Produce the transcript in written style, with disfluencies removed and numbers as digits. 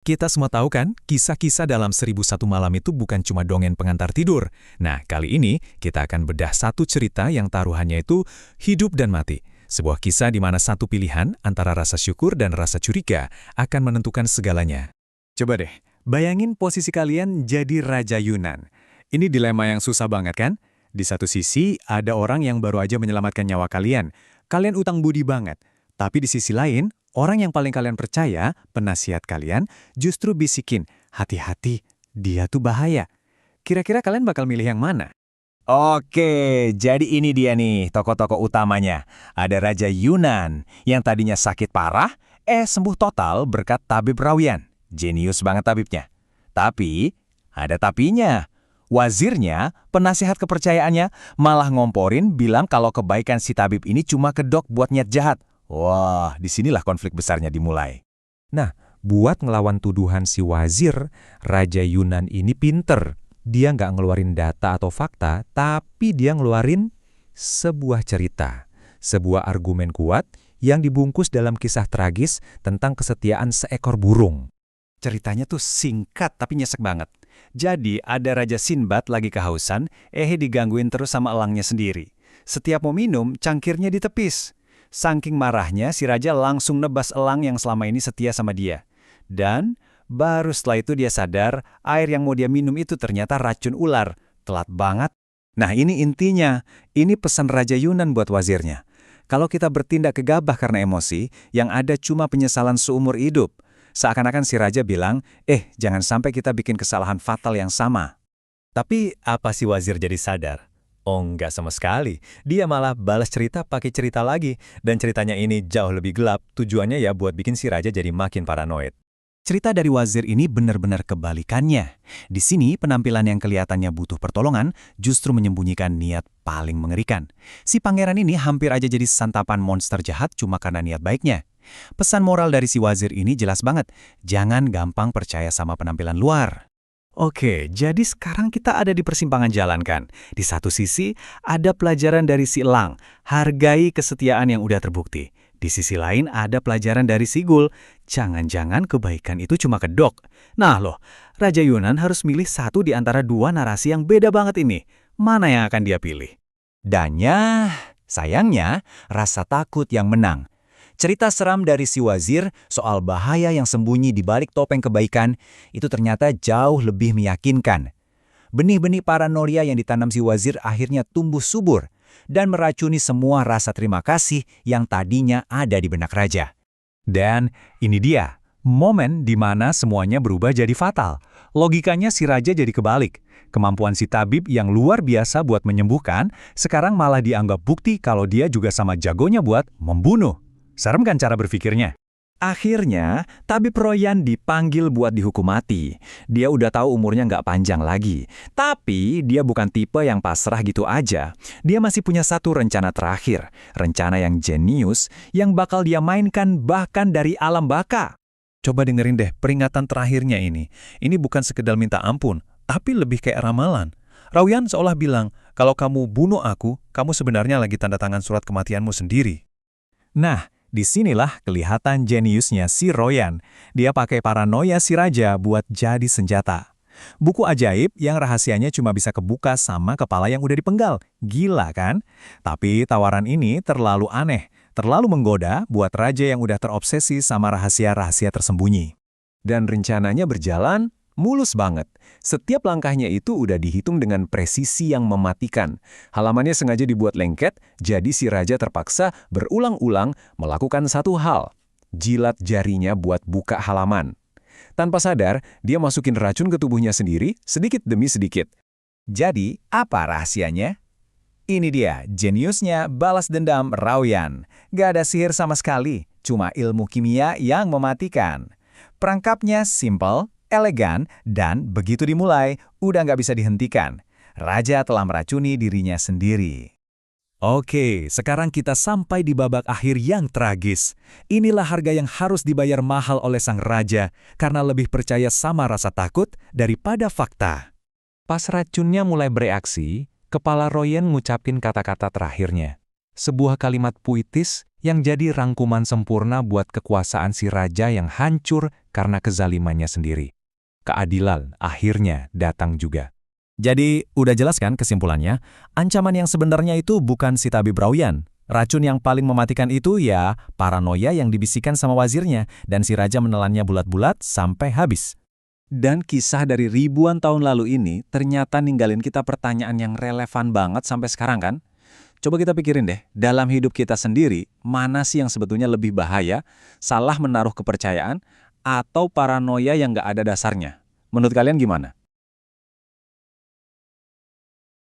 Kita semua tahu kan, kisah-kisah dalam 1001 Malam itu bukan cuma dongeng pengantar tidur. Nah, kali ini kita akan bedah satu cerita yang taruhannya itu hidup dan mati. Sebuah kisah di mana satu pilihan antara rasa syukur dan rasa curiga akan menentukan segalanya. Coba deh, bayangin posisi kalian jadi Raja Yunan. Ini dilema yang susah banget kan? Di satu sisi, ada orang yang baru aja menyelamatkan nyawa kalian. Kalian utang budi banget. Tapi di sisi lain, orang yang paling kalian percaya, penasihat kalian, justru bisikin, hati-hati, dia tuh bahaya. Kira-kira kalian bakal milih yang mana? Oke, jadi ini dia nih tokoh-tokoh utamanya. Ada Raja Yunan yang tadinya sakit parah, sembuh total berkat tabib Rawian. Jenius banget tabibnya. Tapi, ada tapinya. Wazirnya, penasihat kepercayaannya, malah ngomporin bilang kalau kebaikan si tabib ini cuma kedok buat niat jahat. Wah, disinilah konflik besarnya dimulai. Nah, buat ngelawan tuduhan si wazir, Raja Yunan ini pinter. Dia nggak ngeluarin data atau fakta, tapi dia ngeluarin sebuah cerita. Sebuah argumen kuat yang dibungkus dalam kisah tragis tentang kesetiaan seekor burung. Ceritanya tuh singkat tapi nyesek banget. Jadi ada Raja Sinbad lagi kehausan, digangguin terus sama elangnya sendiri. Setiap mau minum, cangkirnya ditepis. Saking marahnya, si Raja langsung nebas elang yang selama ini setia sama dia. Dan baru setelah itu dia sadar, air yang mau dia minum itu ternyata racun ular. Telat banget. Nah, ini intinya. Ini pesan Raja Yunan buat wazirnya. Kalau kita bertindak gegabah karena emosi, yang ada cuma penyesalan seumur hidup. Seakan-akan si Raja bilang, jangan sampai kita bikin kesalahan fatal yang sama. Tapi apa si wazir jadi sadar? Oh, enggak sama sekali. Dia malah balas cerita pakai cerita lagi. Dan ceritanya ini jauh lebih gelap. Tujuannya ya buat bikin si Raja jadi makin paranoid. Cerita dari wazir ini benar-benar kebalikannya. Di sini penampilan yang kelihatannya butuh pertolongan justru menyembunyikan niat paling mengerikan. Si pangeran ini hampir aja jadi santapan monster jahat cuma karena niat baiknya. Pesan moral dari si wazir ini jelas banget. Jangan gampang percaya sama penampilan luar. Oke, jadi sekarang kita ada di persimpangan jalan kan. Di satu sisi, ada pelajaran dari si elang, hargai kesetiaan yang udah terbukti. Di sisi lain, ada pelajaran dari si gul, jangan-jangan kebaikan itu cuma kedok. Nah loh, Raja Yunan harus milih satu di antara dua narasi yang beda banget ini. Mana yang akan dia pilih? Dannya, sayangnya, rasa takut yang menang. Cerita seram dari si wazir soal bahaya yang sembunyi di balik topeng kebaikan itu ternyata jauh lebih meyakinkan. Benih-benih paranoia yang ditanam si wazir akhirnya tumbuh subur dan meracuni semua rasa terima kasih yang tadinya ada di benak raja. Dan ini dia, momen di mana semuanya berubah jadi fatal. Logikanya si raja jadi kebalik. Kemampuan si tabib yang luar biasa buat menyembuhkan, sekarang malah dianggap bukti kalau dia juga sama jagonya buat membunuh. Serem kan cara berpikirnya? Akhirnya, tabib Royan dipanggil buat dihukum mati. Dia udah tahu umurnya nggak panjang lagi. Tapi dia bukan tipe yang pasrah gitu aja. Dia masih punya satu rencana terakhir. Rencana yang jenius, yang bakal dia mainkan bahkan dari alam baka. Coba dengerin deh peringatan terakhirnya ini. Ini bukan sekedar minta ampun, tapi lebih kayak ramalan. Rawian seolah bilang, kalau kamu bunuh aku, kamu sebenarnya lagi tanda tangan surat kematianmu sendiri. Nah, disinilah kelihatan jeniusnya si Royan. Dia pakai paranoia si raja buat jadi senjata. Buku ajaib yang rahasianya cuma bisa kebuka sama kepala yang udah dipenggal. Gila kan? Tapi tawaran ini terlalu aneh, terlalu menggoda buat raja yang udah terobsesi sama rahasia-rahasia tersembunyi. Dan rencananya berjalan mulus banget. Setiap langkahnya itu udah dihitung dengan presisi yang mematikan. Halamannya sengaja dibuat lengket, jadi si raja terpaksa berulang-ulang melakukan satu hal. Jilat jarinya buat buka halaman. Tanpa sadar, dia masukin racun ke tubuhnya sendiri, sedikit demi sedikit. Jadi, apa rahasianya? Ini dia, jeniusnya balas dendam Rawian. Gak ada sihir sama sekali, cuma ilmu kimia yang mematikan. Perangkapnya simple, elegan, dan begitu dimulai, udah nggak bisa dihentikan. Raja telah meracuni dirinya sendiri. Oke, sekarang kita sampai di babak akhir yang tragis. Inilah harga yang harus dibayar mahal oleh sang raja, karena lebih percaya sama rasa takut daripada fakta. Pas racunnya mulai bereaksi, kepala Royan ngucapin kata-kata terakhirnya. Sebuah kalimat puitis yang jadi rangkuman sempurna buat kekuasaan si raja yang hancur karena kezalimannya sendiri. Keadilan akhirnya datang juga. Jadi, udah jelas kan kesimpulannya? Ancaman yang sebenarnya itu bukan si tabib Rauyan. Racun yang paling mematikan itu ya paranoia yang dibisikkan sama wazirnya, dan si raja menelannya bulat-bulat sampai habis. Dan kisah dari ribuan tahun lalu ini ternyata ninggalin kita pertanyaan yang relevan banget sampai sekarang kan? Coba kita pikirin deh, dalam hidup kita sendiri, mana sih yang sebetulnya lebih bahaya, salah menaruh kepercayaan, atau paranoia yang nggak ada dasarnya? Menurut kalian gimana?